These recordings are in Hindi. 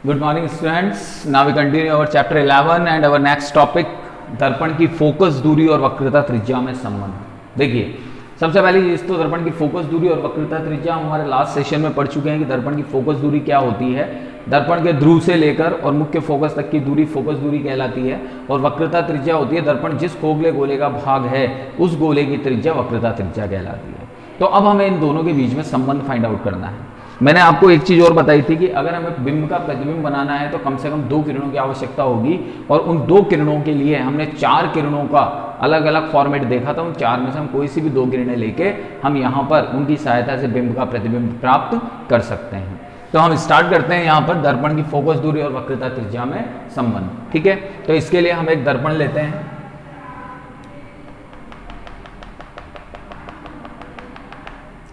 Good morning students. Now we continue our chapter 11 and our next topic दर्पण की फोकस दूरी और वक्रता त्रिज्या में संबंध। देखिए सबसे पहली चीज तो दर्पण की फोकस दूरी और वक्रता त्रिज्या हम हमारे लास्ट सेशन में पढ़ चुके हैं कि दर्पण की फोकस दूरी क्या होती है। दर्पण के ध्रुव से लेकर और मुख्य फोकस तक की दूरी फोकस दूरी कहलाती है और वक्रता त्रिज्या होती है दर्पण जिस खोखले गोले का भाग है उस गोले की त्रिज्या वक्रता त्रिज्या कहलाती है। तो अब हमें इन दोनों के बीच में संबंध फाइंड आउट करना है। मैंने आपको एक चीज और बताई थी कि अगर हमें बिंब का प्रतिबिंब बनाना है तो कम से कम 2 किरणों की आवश्यकता होगी और उन 2 किरणों के लिए हमने 4 किरणों का अलग अलग फॉर्मेट देखा था। उन 4 में से हम कोई सी भी 2 किरणें लेके हम यहाँ पर उनकी सहायता से बिंब का प्रतिबिंब प्राप्त कर सकते हैं। तो हम स्टार्ट करते हैं यहाँ पर दर्पण की फोकस दूरी और वक्रता त्रिज्या में संबंध। ठीक है, तो इसके लिए हम एक दर्पण लेते हैं।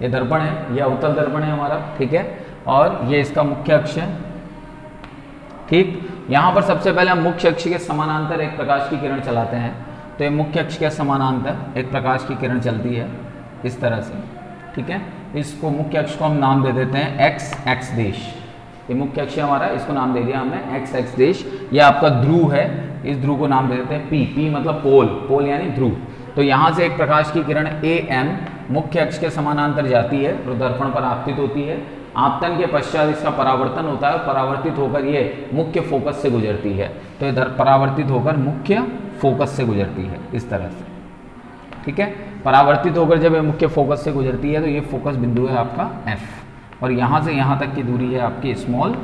ये दर्पण है, ये अवतल दर्पण है हमारा। ठीक है, और ये इसका मुख्य अक्ष है। ठीक, यहां पर सबसे पहले हम मुख्य अक्ष के समानांतर एक प्रकाश की किरण चलाते हैं। तो ये मुख्य अक्ष के समानांतर एक प्रकाश की किरण चलती है इस तरह से। ठीक है, इसको मुख्य अक्ष को हम नाम दे देते हैं एक्स देश। ये मुख्य अक्ष हमारा, इसको नाम दे दिया हमने एक्स देश। ये आपका ध्रुव है, इस ध्रुव को नाम दे देते हैं पी मतलब पोल यानी ध्रुव। तो यहां से एक प्रकाश की किरण AM मुख्य अक्ष के समानांतर जाती है तो दर्पण पर आपतित होती है। आपतन के पश्चात इसका परावर्तन होता है और परावर्तित होकर ये मुख्य फोकस से गुजरती है। तो ये परावर्तित होकर मुख्य फोकस से गुजरती है इस तरह से। ठीक है, परावर्तित होकर जब ये मुख्य फोकस से गुजरती है तो ये फोकस बिंदु है आपका F और यहाँ से यहाँ तक की दूरी है आपकी स्मॉल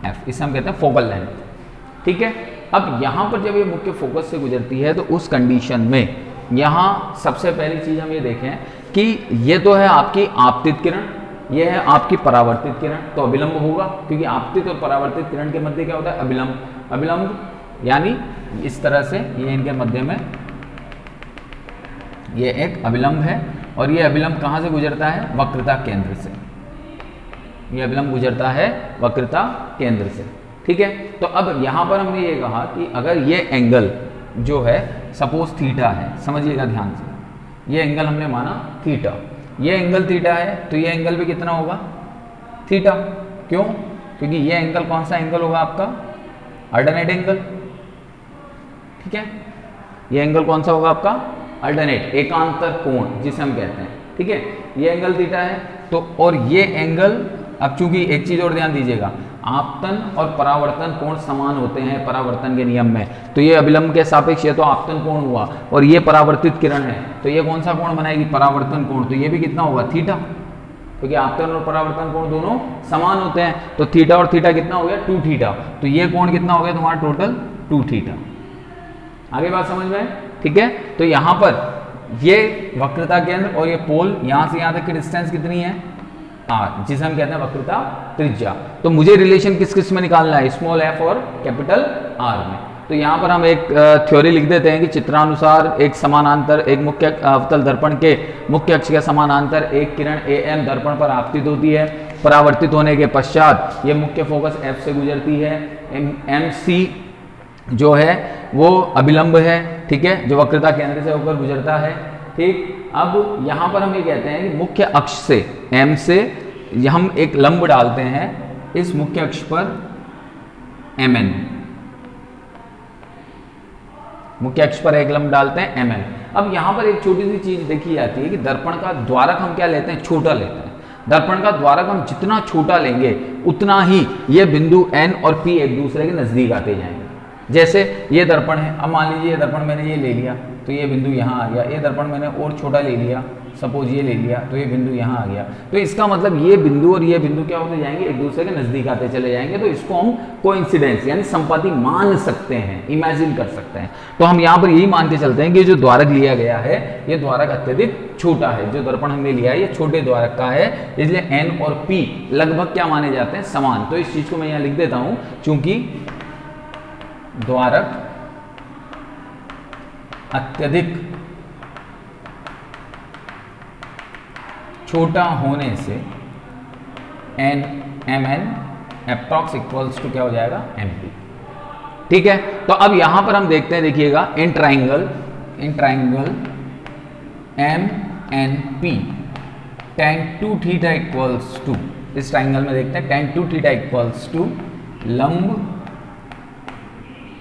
f, इसे हम कहते हैं फोकल लेंथ। ठीक है, अब यहाँ पर जब ये मुख्य फोकस से गुजरती है तो उस कंडीशन में यहाँ सबसे पहली चीज हम ये देखें कि ये तो है आपकी आपतित किरण, ये है आपकी परावर्तित किरण। तो अभिलंब होगा क्योंकि आपतित और परावर्तित किरण के मध्य क्या होता है, अभिलंब यानी इस तरह से ये इनके मध्य में ये एक अभिलंब है और ये अभिलंब कहाँ से गुजरता है, वक्रता केंद्र से। ये अभिलंब गुजरता है वक्रता केंद्र से। ठीक है, तो अब यहाँ पर हमने ये कहा कि अगर ये एंगल जो है सपोज थीटा है, समझिएगा ध्यान से, ये एंगल हमने माना थीटा, ये एंगल थीटा है तो ये एंगल भी कितना होगा, थीटा। क्यों? क्योंकि ये एंगल कौन सा एंगल होगा आपका, अल्टरनेट एंगल। ठीक है, ये एंगल कौन सा होगा आपका, अल्टरनेट एकांतर कोण जिसे हम कहते हैं। ठीक है, ये एंगल थीटा है तो, और ये एंगल, अब चूंकि एक चीज और ध्यान दीजिएगा, आपतन और परावर्तन कोण समान होते हैं परावर्तन के नियम में। तो ये अभिलंब के सापेक्ष ये तो आपतन कोण हुआ और ये परावर्तित किरण है तो ये कौन सा कोण बनाएगी, परावर्तन कोण। तो ये भी कितना होगा, थीटा, क्योंकि आपतन और परावर्तन कोण दोनों समान होते हैं। तो थीटा और थीटा कितना हो गया, 2 थीटा। तो ये कोण कितना हो गया तुम्हारा, टोटल 2 थीटा। आगे बात समझ में? ठीक है, तो यहां पर ये वक्रता केंद्र और ये पोल, यहां से यहां तक की डिस्टेंस कितनी है, R, जिसे हम कहते हैं वक्रता त्रिज्या। तो मुझे रिलेशन किस किस में निकालना है, स्मॉल f और कैपिटल R में। तो यहाँ पर हम एक थ्योरी लिख देते हैं कि चित्रानुसार एक समानांतर, एक मुख्य अवतल दर्पण के मुख्य अक्ष के समानांतर एक किरण AM दर्पण पर आपतित होती है। परावर्तित होने के पश्चात ये मुख्य फोकस F से गुजरती है। MC जो है वो अभिलंब है, ठीक है, जो वक्रता केंद्र से होकर गुजरता है। ठीक, अब यहाँ पर हम ये कहते हैं कि मुख्य अक्ष से M से हम एक लंब डालते हैं इस मुख्य अक्ष पर MN, मुख्य अक्ष पर एक लंब डालते हैं MN। अब यहाँ पर एक छोटी सी चीज देखी जाती है कि दर्पण का द्वारक हम क्या लेते हैं, छोटा लेते हैं। दर्पण का द्वारक हम जितना छोटा लेंगे उतना ही ये बिंदु N और P एक दूसरे के नजदीक आते जाएंगे। जैसे ये दर्पण है, अब मान लीजिए ये दर्पण मैंने ये ले लिया तो ये बिंदु यहाँ आ गया। ये दर्पण मैंने और छोटा ले लिया, सपोज ये ले लिया तो ये बिंदु यहाँ आ गया। तो इसका मतलब ये बिंदु और ये बिंदु क्या होते जाएंगे, एक दूसरे के नजदीक आते चले जाएंगे। तो इसको हम कोइंसिडेंस यानी संपाति मान सकते हैं, इमेजिन कर सकते हैं। तो हम यहाँ पर यही मान के चलते हैं कि जो द्वारक लिया गया है ये द्वारक अत्यधिक छोटा है। जो दर्पण हमने लिया है ये छोटे द्वारक का है, इसलिए N और P लगभग क्या माने जाते हैं, समान। तो इस चीज को मैं यहाँ लिख देता हूँ, चूंकि द्वारक अत्यधिक छोटा होने से MN अप्रॉक्स इक्वल्स टू क्या हो जाएगा, MP। ठीक है, तो अब यहां पर हम देखते हैं, देखिएगा in triangle MNP tan 2 theta equals to, इस ट्राइंगल में देखते हैं tan 2 थीटा इक्वल्स टू लंब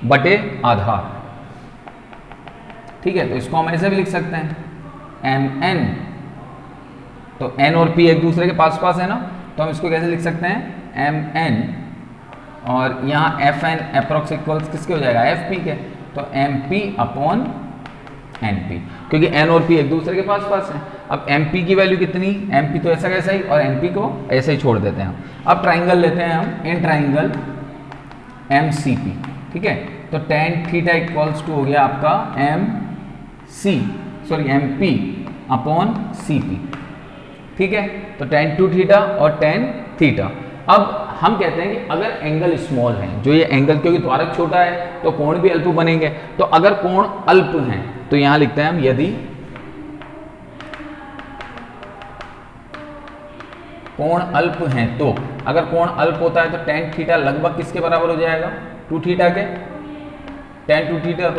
बटे आधार, ठीक है। तो इसको हम ऐसे भी लिख सकते हैं एम एन, तो एन और पी एक दूसरे के पास पास है ना, तो हम इसको कैसे लिख सकते हैं एम एन, और यहाँ एफ एन अप्रोक्स इक्वल्स किसके हो जाएगा एफ पी के, तो M P upon N P, क्योंकि एन और पी एक दूसरे के पास पास है। अब एम पी की वैल्यू कितनी, एम पी तो ऐसा कैसा ही, और एन पी को ऐसे ही छोड़ देते हैं हम। अब ट्राइंगल लेते हैं हम, in triangle M C P, ठीक है। तो टेन थीटा इक्वल्स टू हो गया आपका M C sorry M P upon C P, ठीक है। तो टेन टू थीटा और टेन थीटा। अब हम कहते हैं कि अगर एंगल स्मॉल है, जो ये एंगल क्योंकि त्वरक छोटा है तो कोण भी अल्प बनेंगे, तो अगर कोण अल्प हैं तो यहां लिखते हैं हम यदि कोण अल्प हैं, तो अगर कोण अल्प होता है तो टेन थीटा लगभग किसके बराबर हो जाएगा टू थीटा के, टेन टू थीटा,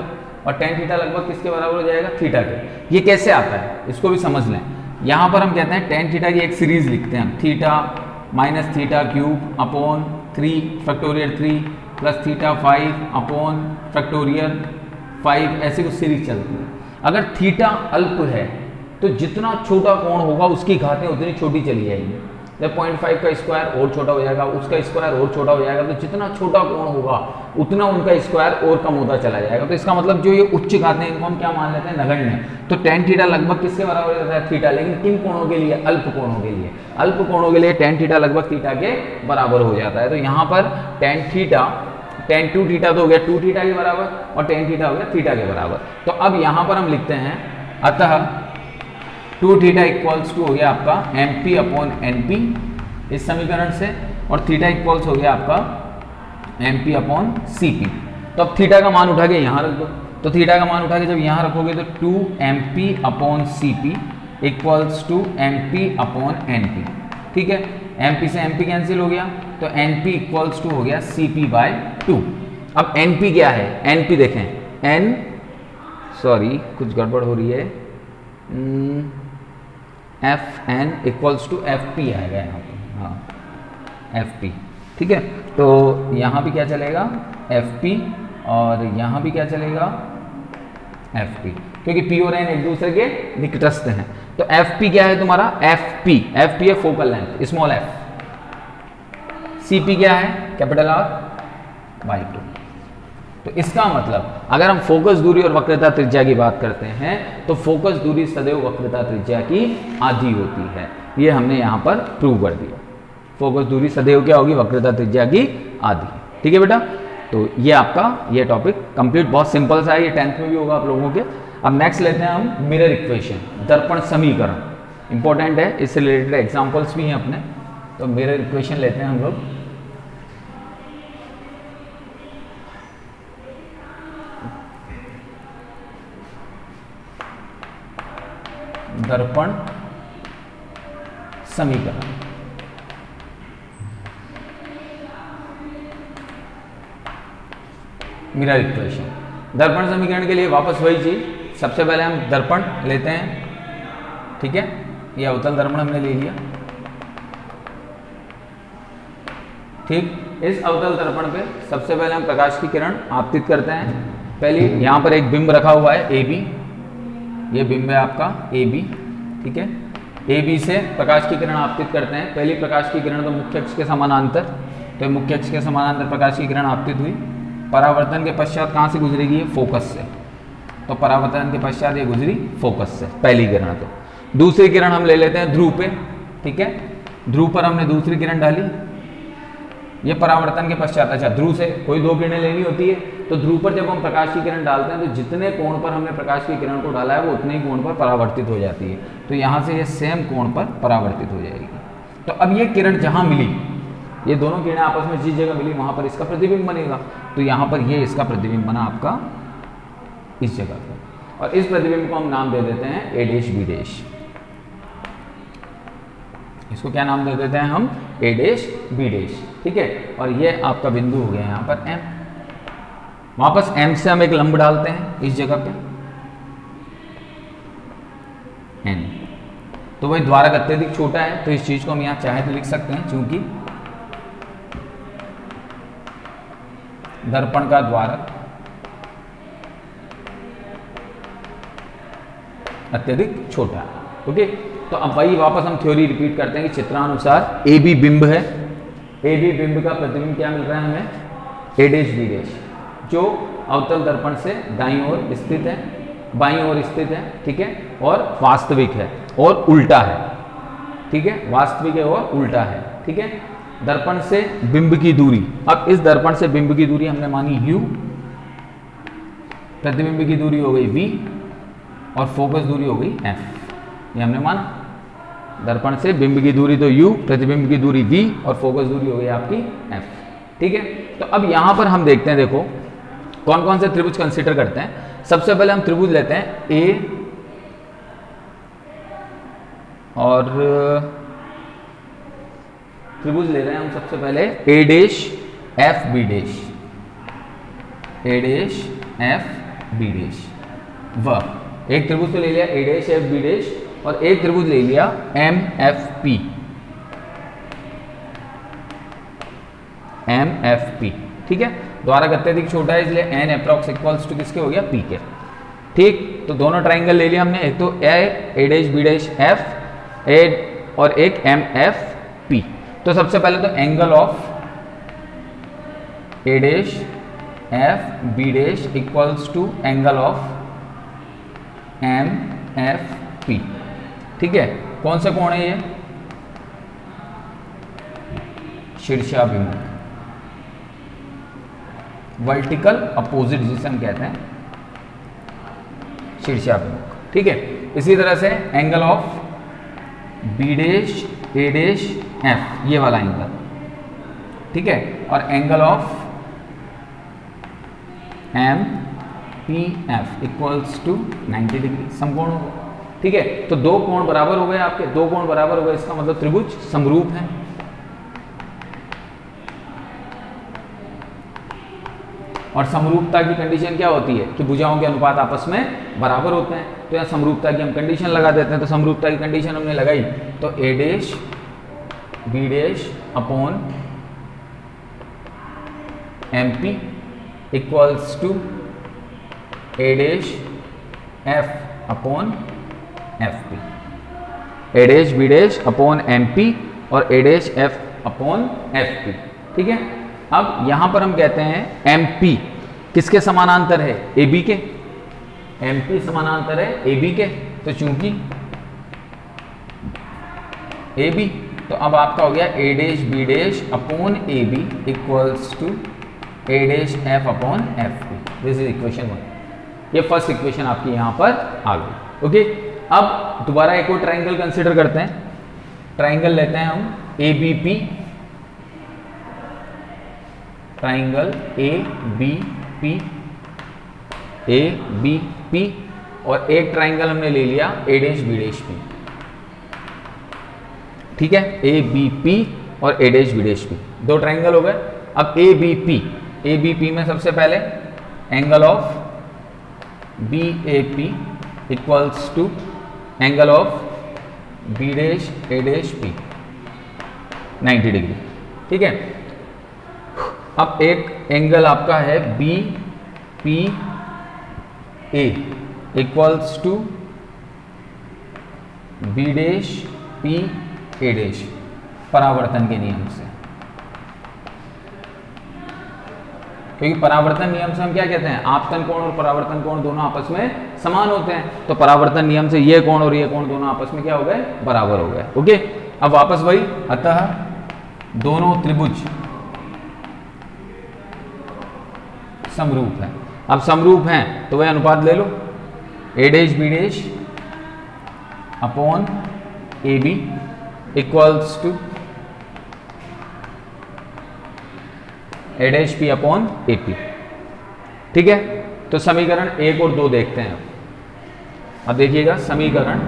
और टेन थीटा लगभग किसके बराबर हो जाएगा थीटा के। ये कैसे आता है इसको भी समझ लें। यहां पर हम कहते हैं टेन थीटा की एक सीरीज लिखते हैं, theta minus theta cube upon 3 factorial 3 plus theta 5 upon factorial 5, ऐसे कुछ सीरीज चलती है। अगर थीटा अल्प है तो जितना छोटा कोण होगा उसकी घातें उतनी छोटी चली जाएगी। जब 0.5 का स्क्वायर और छोटा हो जाएगा, उसका स्क्वायर और छोटा हो जाएगा, तो जितना छोटा कोण होगा उतना उनका स्क्वायर और कम होता चला जाएगा। तो इसका मतलब जो ये उच्च घातें हैं इनको हम क्या मान लेते हैं नगण्य। तो टेन थीटा लगभग किसके बराबर होता है थीटा, लेकिन किन कोणों के लिए अल्प कोणों के लिए, अल्प कोणों के लिए टेन थीटा लगभग थीटा के बराबर हो जाता है। तो यहाँ पर tan theta, tan two theta तो हो गया टू थीटा के बराबर और टेन थीटा हो गया थीटा के बराबर। तो अब यहाँ पर हम लिखते हैं अतः टू थीटा इक्वल्स टू हो गया आपका M P upon N P इस समीकरण से, और थीटा इक्वल्स हो गया आपका M P upon C P. तो अब थीटा का मान उठा के यहाँ रख दो, तो थीटा का मान उठा के जब यहाँ रखोगे तो two M P upon C P equals to M P upon N P, ठीक है। एम पी से एम पी कैंसिल हो गया, तो एन पी इक्वल्स टू हो गया सी पी बाय टू। अब एन पी क्या है, एन पी देखें, एन सॉरी कुछ गड़बड़ हो रही है, F N equals to F P आएगा यहाँ पर, हाँ एफ पी, ठीक है। तो यहाँ भी क्या चलेगा एफ पी और यहाँ भी क्या चलेगा एफ पी, क्योंकि पी और एन एक दूसरे के निकटस्थ हैं। तो एफ पी क्या है तुम्हारा एफ पी है focal length small F, C P क्या है कैपिटल आर बाई टू। तो इसका मतलब अगर हम फोकस दूरी और वक्रता त्रिज्या की बात करते हैं तो फोकस दूरी सदैव वक्रता त्रिज्या की आधी होती है। ये हमने यहाँ पर प्रूव कर दिया, फोकस दूरी सदैव क्या होगी वक्रता त्रिज्या की आधी, ठीक है बेटा। तो ये आपका ये टॉपिक कंप्लीट, बहुत सिंपल सा है, ये 10th में भी होगा आप लोगों के। अब नेक्स्ट लेते हैं हम मिरर इक्वेशन, दर्पण समीकरण, इंपॉर्टेंट है, इससे रिलेटेड एग्जाम्पल्स भी हैं अपने। तो मिरर इक्वेशन लेते हैं हम लोग। दर्पण समीकरण, मिरर इक्वेशन, दर्पण समीकरण के लिए वापस वही चीज, सबसे पहले हम दर्पण लेते हैं, ठीक है। ये अवतल दर्पण हमने ले लिया, ठीक। इस अवतल दर्पण पे सबसे पहले हम प्रकाश की किरण आपतित करते हैं। पहले यहाँ पर एक बिंब रखा हुआ है ए बी, ये बिंब है आपका ए बी, ठीक है। ए बी से प्रकाश की किरण आपतित करते हैं। पहली प्रकाश की किरण तो मुख्य अक्ष के समानांतर, तो मुख्य अक्ष के समानांतर प्रकाश की किरण आपतित हुई। परावर्तन के पश्चात कहाँ से गुजरेगी ये फोकस से, तो परावर्तन के पश्चात ये गुजरी फोकस से पहली किरण। तो दूसरी किरण हम ले लेते हैं ध्रुव पे, ठीक है। ध्रुव पर हमने दूसरी किरण डाली, ये परावर्तन के पश्चात, अच्छा ध्रुव से कोई दो किरणें लेनी होती है, तो ध्रुव पर जब हम प्रकाश की किरण डालते हैं तो जितने कोण पर हमने प्रकाश की किरण को डाला है वो उतने ही कोण पर परावर्तित हो जाती है। तो यहाँ से ये सेम कोण पर परावर्तित हो जाएगी। तो अब ये किरण जहाँ मिली, ये दोनों किरणें आपस में जिस जगह मिली वहाँ पर इसका प्रतिबिंब बनेगा। तो यहाँ पर ये इसका प्रतिबिंब बना आपका इस जगह पर, और इस प्रतिबिंब को हम नाम दे देते हैं ए डैश बी डैश। इसको क्या नाम दे देते हैं हम ए डैश बी डैश, ठीक है। और ये आपका बिंदु हो गया यहाँ पर एम। वापस एम से हम एक लंब डालते हैं इस जगह पे एन। तो वही द्वारक अत्यधिक छोटा है तो इस चीज को हम यहाँ चाहे तो लिख सकते हैं, चूंकि दर्पण का द्वारक अत्यधिक छोटा है। ओके, तो अब वही वापस हम थ्योरी रिपीट करते हैं कि चित्रानुसार ए बी बिंब है, ए बी बिंब का प्रतिबिंब क्या मिल रहा है हमें, ए डैश बी डैश, जो अवतल दर्पण से दाईं ओर स्थित है, बाईं ओर स्थित है, ठीक है, और वास्तविक है और उल्टा है, ठीक है, वास्तविक है और उल्टा है, ठीक है। दर्पण से बिंब की दूरी, अब इस दर्पण से बिंब की दूरी हमने मानी u, प्रतिबिंब की दूरी हो गई v और फोकस दूरी हो गई f, ये हमने माना। दर्पण से बिंब की दूरी तो u, प्रतिबिंब की दूरी v और फोकस दूरी हो गई आपकी f, ठीक है। तो अब यहां पर हम देखते हैं, देखो कौन कौन से त्रिभुज कंसीडर करते हैं। सबसे पहले हम त्रिभुज लेते हैं a और त्रिभुज ले रहे हैं हम सबसे पहले A dash F B dash, A dash F B dash, वह एक त्रिभुज तो ले लिया A dash F B dash और एक त्रिभुज ले लिया M F P, M F P, ठीक है। द्वारक अत्यधिक छोटा है इसलिए एन अप्रॉक्स इक्वल्स टू किसके हो गया, पी के, ठीक। तो दोनों ट्राइंगल ले लिया हमने, एक तो A dash B dash F A और एक एम एफ पी। तो सबसे पहले तो angle of A dash F B dash equals to angle of M F P, ठीक है। कौन सा कोण है ये, शीर्षाभिमुख, वर्टिकल अपोजिट जिसे हम कहते हैं, शीर्षाभिमुख, ठीक है। इसी तरह से angle of B dash A dash F, ये वाला एंगल, ठीक है, और angle of M P F equals to 90 degree, समकोण होगा, ठीक है। तो दो कोण बराबर हो गए आपके, दो कोण बराबर हो गए, इसका मतलब त्रिभुज समरूप है। और समरूपता की कंडीशन क्या होती है कि भुजाओं के अनुपात आपस में बराबर होते हैं, तो यहाँ समरूपता की हम कंडीशन लगा देते हैं। तो समरूपता की कंडीशन हमने लगाई, तो A dash B dash upon M P equals to A dash F upon F P, A dash B dash upon M P और A dash F upon F P, ठीक है। अब यहां पर हम कहते हैं एम पी किसके समानांतर है, ए बी के, एम पी समानांतर है ए बी के, तो चूंकि ए बी, तो अब आपका हो गया A dash B dash upon A B equals to A dash F upon F P, this is equation 1। ये फर्स्ट इक्वेशन आपकी यहां पर आ गई, ओके। अब दोबारा एक और ट्राइंगल कंसीडर करते हैं, ट्राइंगल लेते हैं हम A B P, triangle A B P, A B P, और एक ट्राइंगल हमने ले लिया A dash B dash P, ठीक है, ए बी पी और A dash B dash P, दो ट्राइंगल हो गए। अब ए बी पी में सबसे पहले angle of B A P equals to angle of B dash A dash P 90 degree, ठीक है। अब एक एंगल आपका है B P A equals to B dash P A dash, परावर्तन के नियम से, क्योंकि परावर्तन नियम से हम क्या कहते हैं, आपतन कोण और परावर्तन कोण दोनों आपस में समान होते हैं, तो परावर्तन नियम से ये कोण और ये कोण दोनों आपस में क्या हो गए, बराबर हो गए, ओके। अब वापस वही, अतः दोनों त्रिभुज समरूप है। अब समरूप हैं तो वह अनुपात ले लो, A dash B dash upon A B equals to A dash P upon A P, ठीक है। तो समीकरण 1 और 2 देखते हैं। अब देखिएगा समीकरण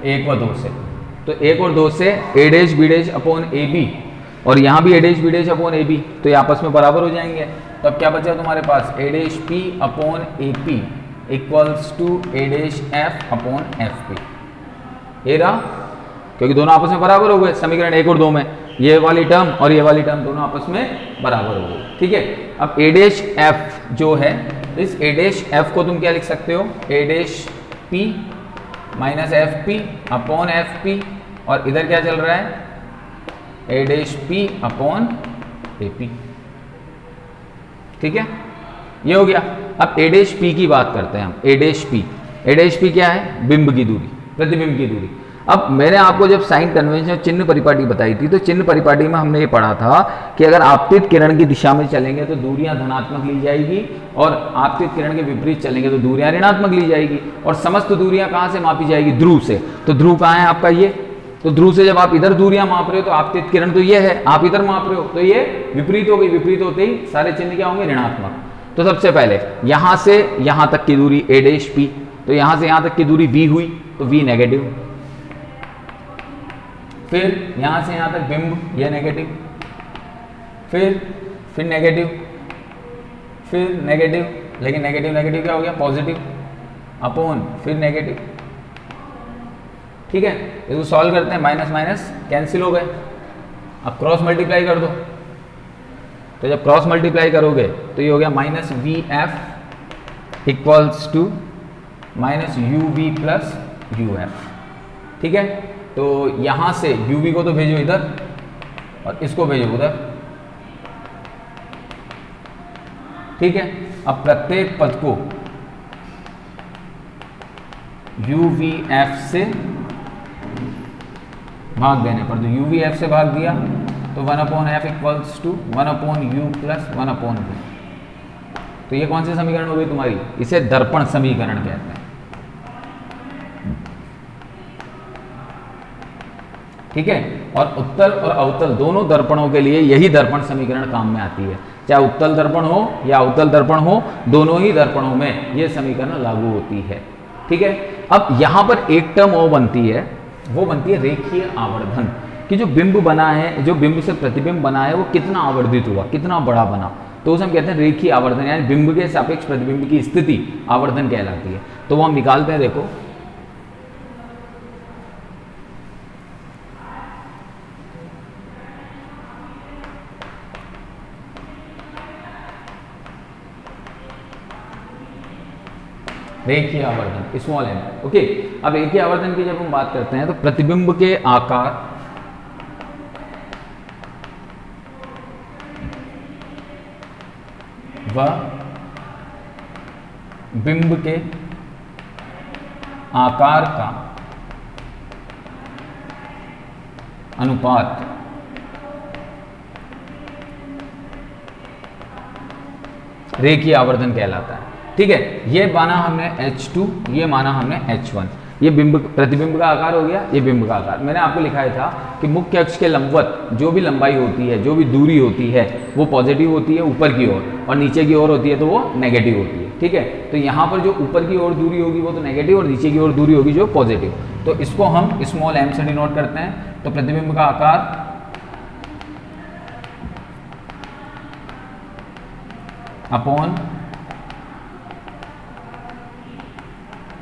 1 व 2 से, तो 1 और 2 से A dash B dash upon A B, और यहाँ भी A dash B dash upon A B, तो ये आपस में बराबर हो जाएंगे। तो अब क्या बचा तुम्हारे पास, A dash P upon A P equals to A dash F upon F P, ये रहा। क्योंकि दोनों आपस में बराबर हो गए समीकरण 1 और 2 में, ये वाली टर्म और ये वाली टर्म दोनों आपस में बराबर हो गए। ठीक है, अब ए डैश एफ जो है, इस ए डैश एफ को तुम क्या लिख सकते हो, A dash P minus F P upon F P, और इधर क्या चल रहा है, A dash P upon A P. ठीक है, ये हो गया। अब ए डैश पी की बात करते हैं हम। ए dash P, A dash P क्या है, बिंब की दूरी, प्रतिबिंब की दूरी। अब मैंने आपको जब साइन कन्वेंशन चिन्ह परिपाटी बताई थी, तो चिन्ह परिपाटी में हमने ये पढ़ा था कि अगर आपतित किरण की दिशा में चलेंगे तो दूरियां धनात्मक ली जाएगी, और आपतित किरण के विपरीत चलेंगे तो दूरियां ऋणात्मक ली जाएगी। और समस्त दूरियां कहाँ से मापी जाएगी, ध्रुव से। तो ध्रुव कहाँ है आपका, ये। तो ध्रुव से जब आप इधर दूरियां माप रहे हो तो आपतित किरण तो ये है, आप इधर माप रहे हो तो ये विपरीत हो गई। विपरीत होते ही सारे चिन्ह क्या होंगे, ऋणात्मक। तो सबसे पहले यहां से यहां तक की दूरी ए डैश पी, तो यहां से यहां तक की दूरी वी हुई, तो वी नेगेटिव। फिर यहां से यहां तक बिंब, यह नेगेटिव, फिर नेगेटिव, फिर नेगेटिव, लेकिन नेगेटिव नेगेटिव क्या हो गया, पॉजिटिव, अपॉन फिर नेगेटिव। ठीक है, इसको सॉल्व करते हैं, माइनस माइनस कैंसिल हो गए। अब क्रॉस मल्टीप्लाई कर दो, तो जब क्रॉस मल्टीप्लाई करोगे तो ये हो गया minus V F equals to minus U V plus U F. ठीक है, तो यहां से यू वी को तो भेजो इधर और इसको भेजो उधर। ठीक है, अब प्रत्येक पद को यू वी एफ से भाग देने पर, तो यू वी एफ से भाग दिया तो 1/f equals to 1/u plus 1/v। तो ये कौन सी समीकरण हो गई तुम्हारी, इसे दर्पण समीकरण कहते हैं। ठीक है, और उत्तल और अवतल दोनों दर्पणों के लिए यही दर्पण समीकरण काम में आती है। चाहे उत्तल दर्पण हो या अवतल दर्पण हो, दोनों ही दर्पणों में यह समीकरण लागू होती है। ठीक है, अब यहां पर एक टर्म और बनती है, वो बनती है रेखीय आवर्धन, कि जो बिंब बना है, जो बिंब से प्रतिबिंब बना है, वो कितना आवर्धित हुआ, कितना बड़ा बना, तो उसे हम कहते हैं रेखीय आवर्धन, यानी बिंब के सापेक्ष प्रतिबिंब की स्थिति आवर्धन कहलाती है। तो वो हम निकालते हैं, देखो रेखीय आवर्धन स्मॉल एम। ओके, अब रेखीय आवर्धन की जब हम बात करते हैं तो प्रतिबिंब के आकार व बिंब के आकार का अनुपात रेखीय आवर्धन कहलाता है। ठीक है, ये माना हमने H2, ये माना हमने H1। ये बिंब प्रतिबिंब का आकार हो गया, ये बिंब का आकार। मैंने आपको लिखाया था कि मुख्य अक्ष के लंबवत जो भी लंबाई होती है, जो भी दूरी होती है, वो पॉजिटिव होती है ऊपर की ओर, और नीचे की ओर होती है तो वो नेगेटिव होती है। ठीक है, तो यहाँ पर जो ऊपर की ओर दूरी होगी वो तो नेगेटिव, और नीचे की ओर दूरी होगी जो पॉजिटिव। तो इसको हम स्मॉल एम से डिनोट करते हैं। तो प्रतिबिंब का आकार अपॉन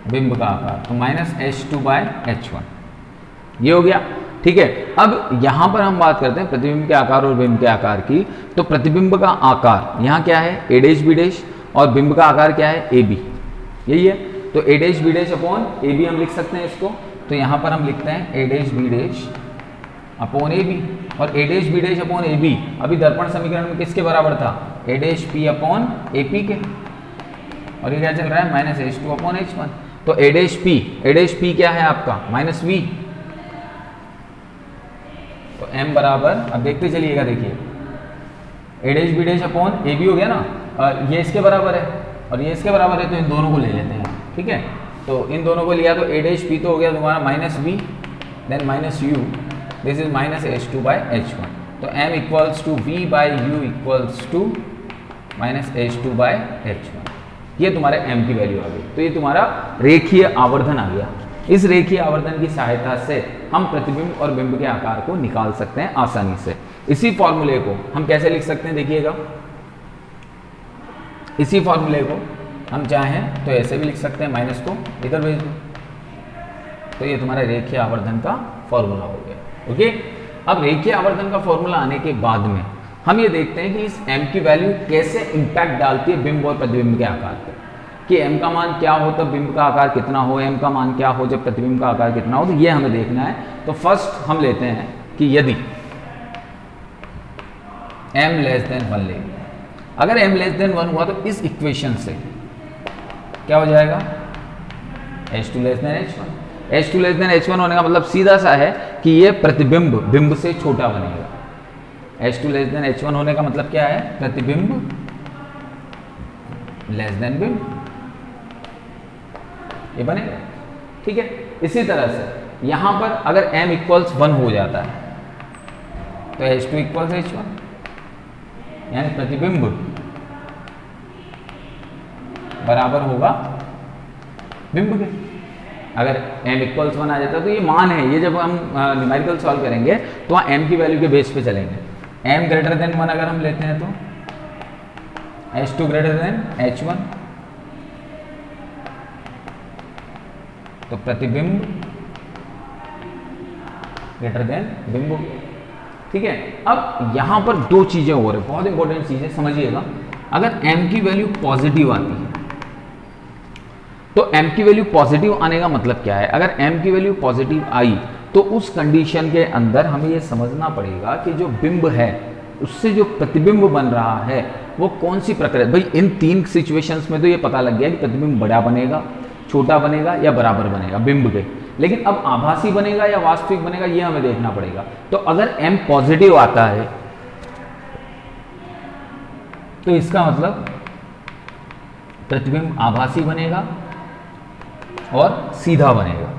बिंब का आकार, तो माइनस H2/H1, ये हो गया। ठीक है, अब यहां पर हम बात करते हैं प्रतिबिंब के आकार और बिंब के आकार की। तो प्रतिबिंब का आकार यहाँ क्या है, ए डैश बी डैश, और बिंब का आकार क्या है, ए बी, यही है। तो A dash B dash upon A B हम लिख सकते हैं इसको। तो यहाँ पर हम लिखते हैं A dash B dash upon A B, और A dash B dash upon A B अभी दर्पण समीकरण में किसके बराबर था, A dash P upon A P के, और ये क्या चल रहा है, माइनस H2/H1। तो ए डैश पी क्या है आपका, माइनस वी। तो m बराबर, अब देखते चलिएगा, देखिए A dash B dash upon A B हो गया ना, ये इसके बराबर है और ये इसके बराबर है, तो इन दोनों को ले लेते हैं। ठीक है, तो इन दोनों को लिया तो ए डैश पी तो हो गया तुम्हारा minus V, then minus U, this is minus H2/H1। तो m equals to V by U equals to minus H2/H1। ये तुम्हारे m की वैल्यू आ गई। तो ये तुम्हारा रेखीय आवर्धन आ गया। इस रेखीय आवर्धन की सहायता से हम प्रतिबिंब और बिंब के आकार को निकाल सकते हैं आसानी से। इसी फॉर्मूले को हम कैसे लिख सकते हैं, देखिएगा, इसी फॉर्मूले को हम चाहें तो ऐसे भी लिख सकते हैं, माइनस को इधर भेज दो, तो ये तुम्हारा रेखीय आवर्धन का फॉर्मूला हो गया। ओके, अब रेखीय आवर्धन का फॉर्मूला आने के बाद में हम ये देखते हैं कि इस m की वैल्यू कैसे इंपैक्ट डालती है बिंब और प्रतिबिंब के आकार पर, कि m का मान क्या हो तब बिंब का आकार कितना हो, m का मान क्या हो जब प्रतिबिंब का आकार कितना हो, तो ये हमें देखना है। तो फर्स्ट हम लेते हैं कि यदि m लेस देन 1 लेंगे, अगर m लेस देन 1 हुआ तो इस इक्वेशन से क्या हो जाएगा, h2 less than h1। h2 less than h1 होने का मतलब सीधा सा है कि ये प्रतिबिंब बिंब से छोटा बनेगा। h2 लेस देन h1 होने का मतलब क्या है, प्रतिबिंब लेस देन बिंब, ये बनेगा। ठीक है, इसी तरह से यहां पर अगर m इक्वल्स 1 हो जाता है तो h2 इक्वल्स h1, यानी प्रतिबिंब बराबर होगा बिंब के। अगर m इक्वल्स 1 आ जाता है तो ये मान है, ये जब हम न्यूमेरिकल सॉल्व करेंगे तो वहाँ m की वैल्यू के बेस पे चलेंगे। m ग्रेटर देन 1 अगर हम लेते हैं तो h2 ग्रेटर देन h1, तो प्रतिबिंब ग्रेटर देन बिंब। ठीक है, अब यहां पर दो चीजें हो रही, बहुत इंपॉर्टेंट चीजें समझिएगा। अगर m की वैल्यू पॉजिटिव आती है तो m की वैल्यू पॉजिटिव आने का मतलब क्या है, अगर m की वैल्यू पॉजिटिव आई तो उस कंडीशन के अंदर हमें यह समझना पड़ेगा कि जो बिंब है उससे जो प्रतिबिंब बन रहा है वो कौन सी प्रक्रिया। भाई इन तीन सिचुएशंस में तो ये पता लग गया कि प्रतिबिंब बड़ा बनेगा, छोटा बनेगा या बराबर बनेगा बिंब के, लेकिन अब आभासी बनेगा या वास्तविक बनेगा ये हमें देखना पड़ेगा। तो अगर m पॉजिटिव आता है तो इसका मतलब प्रतिबिंब आभासी बनेगा और सीधा बनेगा।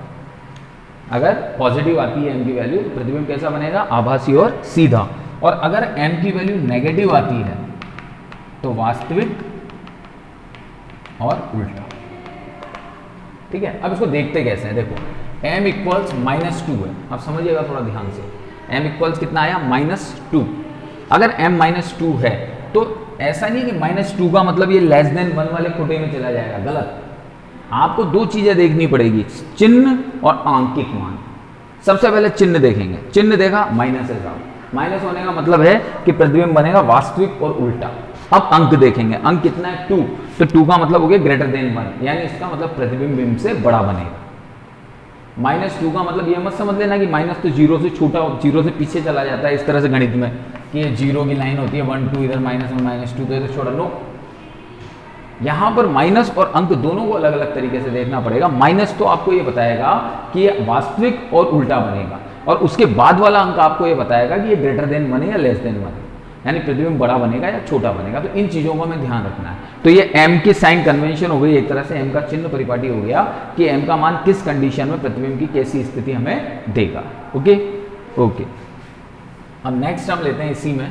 अगर पॉजिटिव आती है m की वैल्यू तो प्रतिबिंब कैसा बनेगा, आभासी और सीधा। और अगर m की वैल्यू नेगेटिव आती है तो वास्तविक और उल्टा। ठीक है, अब इसको देखते कैसे हैं, देखो m इक्वल्स -2 है, अब समझिएगा थोड़ा ध्यान से। m इक्वल्स कितना आया, -2। अगर m -2 है तो ऐसा नहीं कि -2 का मतलब ये लेस देन 1 वाले कोटे में चला जाएगा, गलत। आपको दो चीजें देखनी पड़ेगी, चिन्ह और आंकिक मान। सबसे पहले चिन्ह देखेंगे, चिन्ह देखा माइनस है साहब, माइनस होने का मतलब है कि प्रतिबिंब बनेगा वास्तविक और उल्टा। अब अंक देखेंगे, अंक कितना है 2, तो 2 का मतलब हो गया ग्रेटर देन 1, यानी इसका मतलब प्रतिबिंब बिंब से बड़ा बनेगा। -2 का मतलब ये मत समझ लेना कि माइनस तो 0 से छोटा, 0 से पीछे चला जाता है इस तरह से गणित में कि ये 0 की लाइन होती है 1 2, इधर -1 -2 तो इधर छोटा। नो, यहां पर माइनस और अंक दोनों को अलग अलग तरीके से देखना पड़ेगा। माइनस तो आपको ये बताएगा कि ये वास्तविक और उल्टा बनेगा, और उसके बाद वाला अंक आपको ये बताएगा कि ये ग्रेटर देन 1 है या लेस देन 1 है, यानी प्रतिबिंब बड़ा बनेगा या छोटा बनेगा। तो इन चीजों को हमें ध्यान रखना है। तो ये m की साइन कन्वेंशन हो गई, एक तरह से m का चिन्ह परिपाटी हो गया कि m का मान किस कंडीशन में प्रतिबिंब की कैसी स्थिति हमें देगा। ओके ओके, अब नेक्स्ट हम लेते हैं इसी में